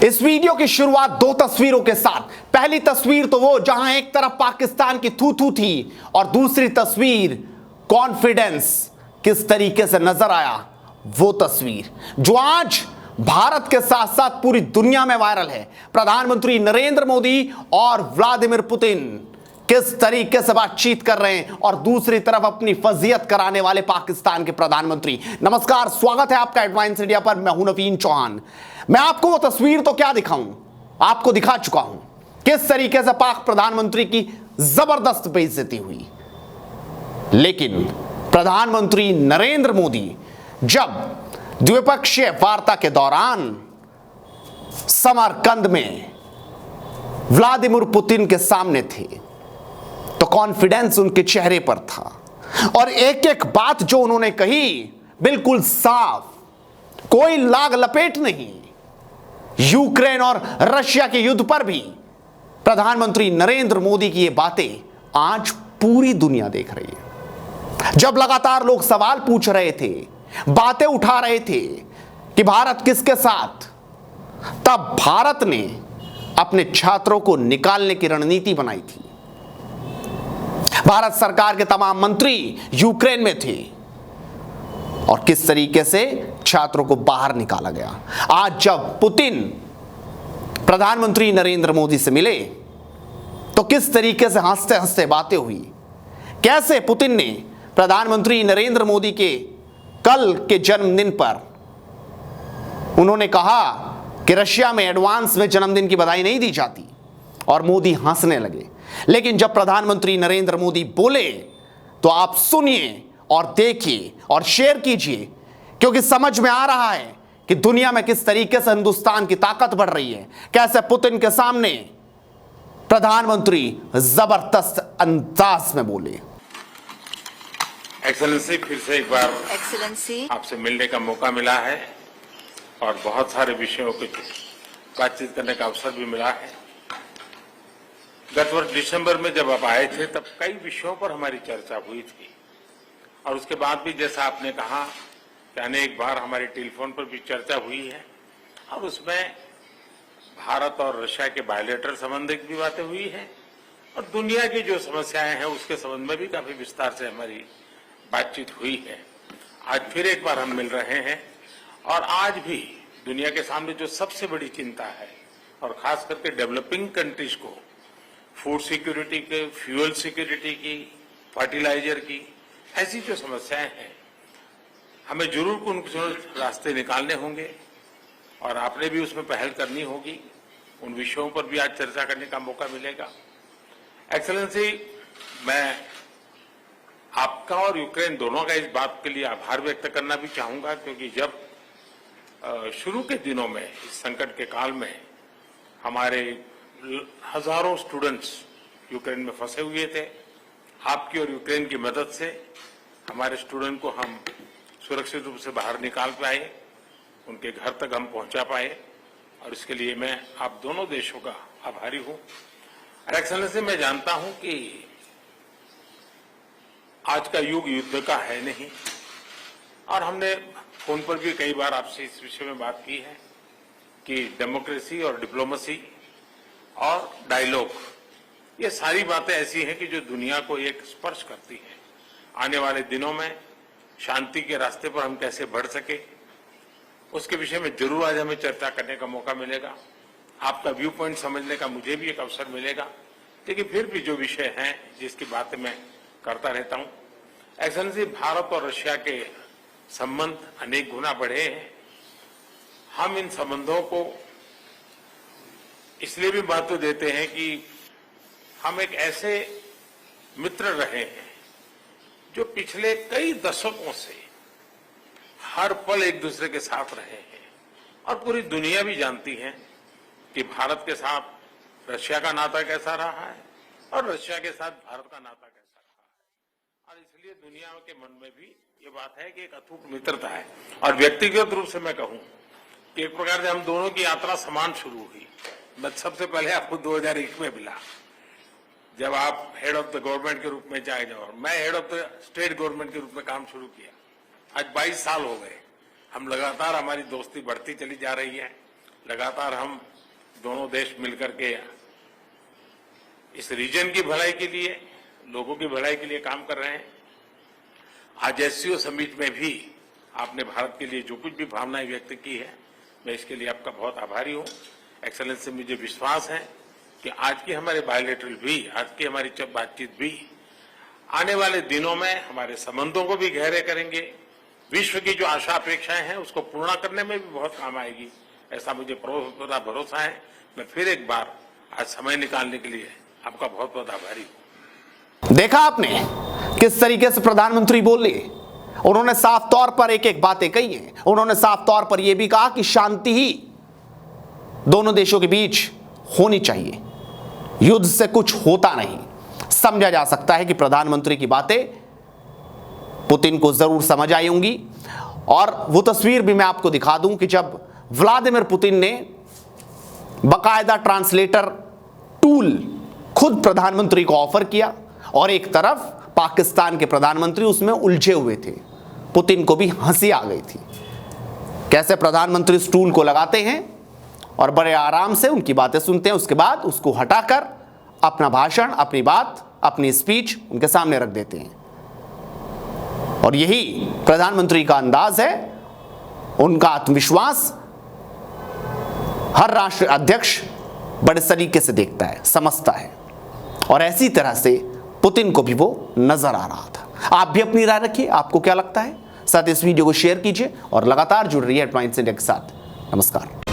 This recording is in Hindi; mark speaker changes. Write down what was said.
Speaker 1: इस वीडियो की शुरुआत दो तस्वीरों के साथ। पहली तस्वीर तो वो जहां एक तरफ पाकिस्तान की थू थू थी और दूसरी तस्वीर कॉन्फिडेंस किस तरीके से नजर आया, वो तस्वीर जो आज भारत के साथ साथ पूरी दुनिया में वायरल है। प्रधानमंत्री नरेंद्र मोदी और व्लादिमीर पुतिन किस तरीके से बातचीत कर रहे हैं और दूसरी तरफ अपनी फजीयत कराने वाले पाकिस्तान के प्रधानमंत्री। नमस्कार, स्वागत है आपका एडवांस इंडिया पर। मैं हूं नवीन चौहान। मैं आपको वो तस्वीर तो क्या दिखाऊं, आपको दिखा चुका हूं किस तरीके से पाक प्रधानमंत्री की जबरदस्त बेइज्जती हुई। लेकिन प्रधानमंत्री नरेंद्र मोदी जब द्विपक्षीय वार्ता के दौरान समरकंद में व्लादिमीर पुतिन के सामने थे तो कॉन्फिडेंस उनके चेहरे पर था और एक एक बात जो उन्होंने कही बिल्कुल साफ, कोई लाग लपेट नहीं। यूक्रेन और रशिया के युद्ध पर भी प्रधानमंत्री नरेंद्र मोदी की ये बातें आज पूरी दुनिया देख रही है। जब लगातार लोग सवाल पूछ रहे थे, बातें उठा रहे थे कि भारत किसके साथ, तब भारत ने अपने छात्रों को निकालने की रणनीति बनाई थी। भारत सरकार के तमाम मंत्री यूक्रेन में थे और किस तरीके से छात्रों को बाहर निकाला गया। आज जब पुतिन प्रधानमंत्री नरेंद्र मोदी से मिले तो किस तरीके से हंसते हंसते बातें हुई, कैसे पुतिन ने प्रधानमंत्री नरेंद्र मोदी के कल के जन्मदिन पर उन्होंने कहा कि रशिया में एडवांस में जन्मदिन की बधाई नहीं दी जाती और मोदी हंसने लगे। लेकिन जब प्रधानमंत्री नरेंद्र मोदी बोले तो आप सुनिए और देखिए और शेयर कीजिए, क्योंकि समझ में आ रहा है कि दुनिया में किस तरीके से हिंदुस्तान की ताकत बढ़ रही है। कैसे पुतिन के सामने प्रधानमंत्री जबरदस्त अंदाज में बोले।
Speaker 2: एक्सेलेंसी, फिर से एक बार एक्सेलेंसी आपसे मिलने का मौका मिला है और बहुत सारे विषयों पर बातचीत करने का अवसर भी मिला है। गत वर्ष दिसंबर में जब आप आए थे तब कई विषयों पर हमारी चर्चा हुई थी और उसके बाद भी जैसा आपने कहा कि अनेक बार हमारी टेलीफोन पर भी चर्चा हुई है और उसमें भारत और रशिया के बायलैटरल संबंध की भी बातें हुई है और दुनिया की जो समस्याएं हैं उसके संबंध में भी काफी विस्तार से हमारी बातचीत हुई है। आज फिर एक बार हम मिल रहे हैं और आज भी दुनिया के सामने जो सबसे बड़ी चिंता है और खास करके डेवलपिंग कंट्रीज को फूड सिक्योरिटी के, फ्यूल सिक्योरिटी की, फर्टिलाइजर की, ऐसी जो समस्याएं हैं हमें जरूर उन रास्ते निकालने होंगे और आपने भी उसमें पहल करनी होगी। उन विषयों पर भी आज चर्चा करने का मौका मिलेगा। एक्सेलेंसी, मैं आपका और यूक्रेन दोनों का इस बात के लिए आभार व्यक्त करना भी चाहूंगा, क्योंकि जब शुरू के दिनों में इस संकट के काल में हमारे हजारों स्टूडेंट्स यूक्रेन में फंसे हुए थे, आपकी और यूक्रेन की मदद से हमारे स्टूडेंट को हम सुरक्षित रूप से बाहर निकाल पाए, उनके घर तक हम पहुंचा पाए और इसके लिए मैं आप दोनों देशों का आभारी हूं। एक्सेलेंसी, मैं जानता हूं कि आज का युग युद्ध का है नहीं और हमने फोन पर भी कई बार आपसे इस विषय में बात की है कि डेमोक्रेसी और डिप्लोमेसी और डायलॉग, ये सारी बातें ऐसी हैं कि जो दुनिया को एक स्पर्श करती है। आने वाले दिनों में शांति के रास्ते पर हम कैसे बढ़ सके उसके विषय में जरूर आज हमें चर्चा करने का मौका मिलेगा। आपका व्यू पॉइंट समझने का मुझे भी एक अवसर मिलेगा। लेकिन फिर भी जो विषय हैं जिसकी बातें मैं करता रहता हूं, एक्सेलेंसी, भारत और रशिया के संबंध अनेक गुना बढ़े हैं। हम इन संबंधों को इसलिए भी महत्व देते हैं कि हम एक ऐसे मित्र रहे हैं जो पिछले कई दशकों से हर पल एक दूसरे के साथ रहे हैं और पूरी दुनिया भी जानती है कि भारत के साथ रशिया का नाता कैसा रहा है और रशिया के साथ भारत का नाता कैसा रहा है। और इसलिए दुनिया के मन में भी ये बात है कि एक अटूट मित्रता है। और व्यक्तिगत रूप से मैं कहूं कि एक प्रकार से हम दोनों की यात्रा समान शुरू हुई। मैं सबसे पहले आपको 2001 में मिला, जब आप हेड ऑफ द गवर्नमेंट के रूप में जाए जाओ, मैं head of the state government के रूप में काम शुरू किया। आज 22 साल हो गए। हम लगातार, हमारी दोस्ती बढ़ती चली जा रही है। लगातार हम दोनों देश मिलकर के इस रीजन की भलाई के लिए, लोगों की भलाई के लिए काम कर रहे हैं। आज एससीओ समिट में भी आपने भारत के लिए जो कुछ भी भावनाएं व्यक्त की है, मैं इसके लिए आपका बहुत आभारी हूं। एक्सेलेंसी, मुझे विश्वास है कि आज की हमारे बायलैटरल भी, आज की हमारी बातचीत भी आने वाले दिनों में हमारे संबंधों को भी गहरे करेंगे, विश्व की जो आशा अपेक्षाएं हैं उसको पूर्ण करने में भी बहुत काम आएगी, ऐसा मुझे पूरा भरोसा है। मैं फिर एक बार आज समय निकालने के लिए आपका बहुत बहुत आभारी हूं।
Speaker 1: देखा आपने किस तरीके से प्रधानमंत्री बोले। उन्होंने साफ तौर पर एक एक बातें कही हैं। उन्होंने साफ तौर पर यह भी कहा कि शांति ही दोनों देशों के बीच होनी चाहिए, युद्ध से कुछ होता नहीं। समझा जा सकता है कि प्रधानमंत्री की बातें पुतिन को जरूर समझ आई होंगी। और वो तस्वीर भी मैं आपको दिखा दूं कि जब व्लादिमीर पुतिन ने बाकायदा ट्रांसलेटर टूल खुद प्रधानमंत्री को ऑफर किया और एक तरफ पाकिस्तान के प्रधानमंत्री उसमें उलझे हुए थे, पुतिन को भी हंसी आ गई थी। कैसे प्रधानमंत्री इस टूल को लगाते हैं और बड़े आराम से उनकी बातें सुनते हैं, उसके बाद उसको हटाकर अपना भाषण, अपनी बात, अपनी स्पीच उनके सामने रख देते हैं। और यही प्रधानमंत्री का अंदाज है, उनका आत्मविश्वास। हर राष्ट्र अध्यक्ष बड़े तरीके से देखता है, समझता है, और ऐसी तरह से पुतिन को भी वो नजर आ रहा था। आप भी अपनी राय रखिए, आपको क्या लगता है। साथ इस वीडियो को शेयर कीजिए और लगातार जुड़ रहिए हेडलाइंस इंडिया के साथ। नमस्कार।